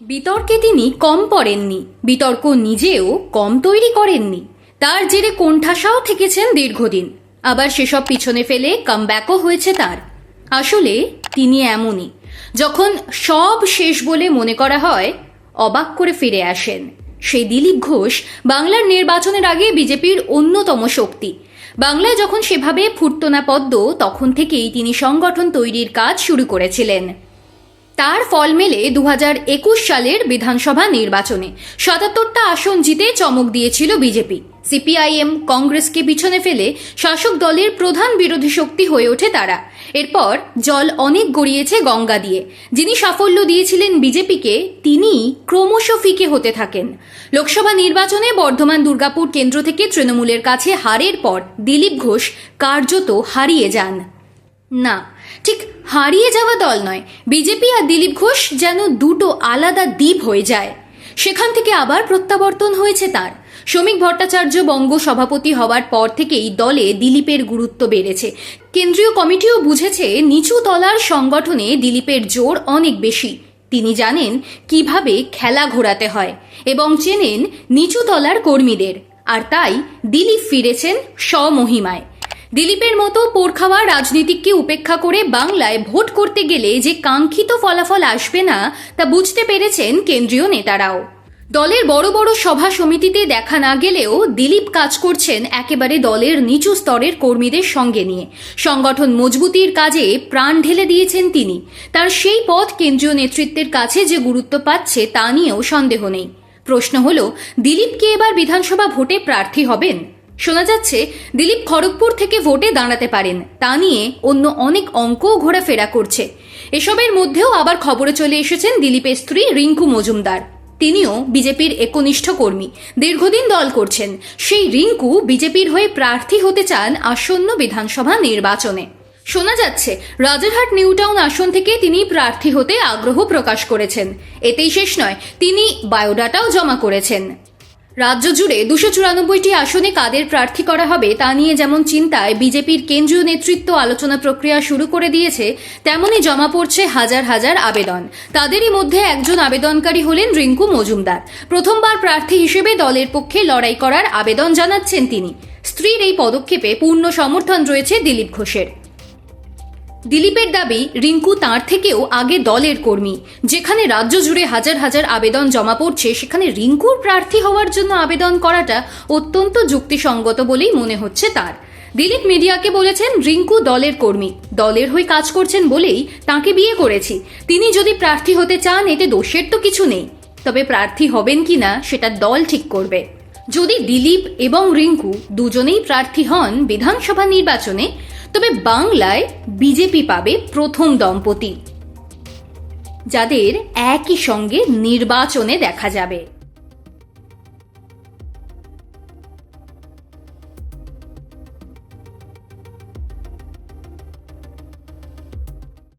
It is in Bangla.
বিতর্কে তিনি কম পড়েননি, বিতর্ক নিজেও কম তৈরি করেননি। তার জেরে কোণঠাসাও থেকেছেন দীর্ঘদিন, আবার সেসব পিছনে ফেলে কামব্যাকও হয়েছে তার। আসলে তিনি এমনই, যখন সব শেষ বলে মনে করা হয় অবাক করে ফিরে আসেন। সেই দিলীপ ঘোষ বাংলার নির্বাচনের আগে বিজেপির অন্যতম শক্তি। বাংলায় যখন সেভাবে ফুটতো না পদ্ম, তখন থেকেই তিনি সংগঠন তৈরির কাজ শুরু করেছিলেন। তার ফল মেলে 2021 সালের বিধানসভা নির্বাচনে 77টা আসন জিতে চমক দিয়েছিল বিজেপি। সিপিআইএম কংগ্রেসকে পিছনে ফেলে শাসক দলের প্রধান বিরোধী শক্তি হয়ে ওঠে তারা। এরপর জল অনেক গড়িয়েছে গঙ্গা দিয়ে। যিনি সাফল্য দিয়েছিলেন বিজেপিকে, তিনি ক্রমশ ফিকে হতে থাকেন। লোকসভা নির্বাচনে বর্ধমান দুর্গাপুর কেন্দ্র থেকে তৃণমূলের কাছে হারের পর দিলীপ ঘোষ কার্যত হারিয়ে যান। না, ঠিক হারিয়ে যাওয়া দল নয়, বিজেপি আর দিলীপ ঘোষ যেন দুটো আলাদা দ্বীপ হয়ে যায়। সেখান থেকে আবার প্রত্যাবর্তন হয়েছে তার। শ্রমিক ভট্টাচার্য বঙ্গ সভাপতি হওয়ার পর থেকেই দলে দিলীপের গুরুত্ব বেড়েছে। কেন্দ্রীয় কমিটিও বুঝেছে নিচু তলার সংগঠনে দিলীপের জোর অনেক বেশি। তিনি জানেন কিভাবে খেলা ঘোরাতে হয় এবং চেনেন নিচু তলার কর্মীদের, আর তাই দিলীপ ফিরেছেন স্বমহিমায়। দিলীপের মতো পোড়খাওয়া রাজনীতিককে উপেক্ষা করে বাংলায় ভোট করতে গেলে যে কাঙ্ক্ষিত ফলাফল আসবে না, তা বুঝতে পেরেছেন কেন্দ্রীয় নেতারাও। দলের বড় বড় সভা সমিতিতে দেখা না গেলেও দিলীপ কাজ করছেন একেবারে দলের নিচু স্তরের কর্মীদের সঙ্গে নিয়ে। সংগঠন মজবুতির কাজে প্রাণ ঢেলে দিয়েছেন তিনি। তার সেই পথ কেন্দ্রীয় নেতৃত্বের কাছে যে গুরুত্ব পাচ্ছে তা নিয়েও সন্দেহ নেই। প্রশ্ন হলো, দিলীপ কি এবার বিধানসভা ভোটে প্রার্থী হবেন? শোনা যাচ্ছে দিলীপ খড়গপুর থেকে ভোটে দাঁড়াতে পারেন। তা নিয়ে অন্য অনেক অঙ্কও ঘোরাফেরা করছে। এসবের মধ্যেও আবার খবরে চলে এসেছেন দিলীপের স্ত্রী রিঙ্কু মজুমদার। তিনিও বিজেপির একনিষ্ঠ কর্মী, দীর্ঘদিন দল করছেন। সেই রিঙ্কু বিজেপির হয়ে প্রার্থী হতে চান আসন্ন বিধানসভা নির্বাচনে। শোনা যাচ্ছে রাজারহাট নিউটাউন আসন থেকে তিনি প্রার্থী হতে আগ্রহ প্রকাশ করেছেন। এতেই শেষ নয়, তিনি বায়োডাটাও জমা করেছেন। রাজ্য জুড়ে 294টি আসনে কাদের প্রার্থী করা হবে তা নিয়ে যেমন চিন্তায় বিজেপির কেন্দ্রীয় নেতৃত্ব আলোচনা প্রক্রিয়া শুরু করে দিয়েছে, তেমনই জমা পড়ছে হাজার হাজার আবেদন। তাদেরই মধ্যে একজন আবেদনকারী হলেন রিঙ্কু মজুমদার। প্রথমবার প্রার্থী হিসেবে দলের পক্ষে লড়াই করার আবেদন জানাচ্ছেন তিনি। স্ত্রীর এই পদক্ষেপে পূর্ণ সমর্থন রয়েছে দিলীপ ঘোষের। দিলীপের দাবি, রিঙ্কু তাঁর থেকেও আগে দলের কর্মী। যেখানে রাজ্য জুড়ে হাজার হাজার আবেদন জমা পড়ছে, সেখানে রিঙ্কুর প্রার্থী হওয়ার জন্য আবেদন করাটা অত্যন্ত যুক্তিসঙ্গত বলেই মনে হচ্ছে তার। দিলীপ মিডিয়াকে বলেছেন, রিঙ্কু দলের কর্মী, দলের হয়ে কাজ করছেন বলেই তাঁকে বিয়ে করেছি। তিনি যদি প্রার্থী হতে চান, এতে দোষের তো কিছু নেই। তবে প্রার্থী হবেন কিনা সেটা দল ঠিক করবে। যদি দিলীপ এবং রিঙ্কু দুজনেই প্রার্থী হন বিধানসভা নির্বাচনে, তবে বাংলায় বিজেপি পাবে প্রথম দম্পতি, যাদের একই সঙ্গে নির্বাচনে দেখা যাবে।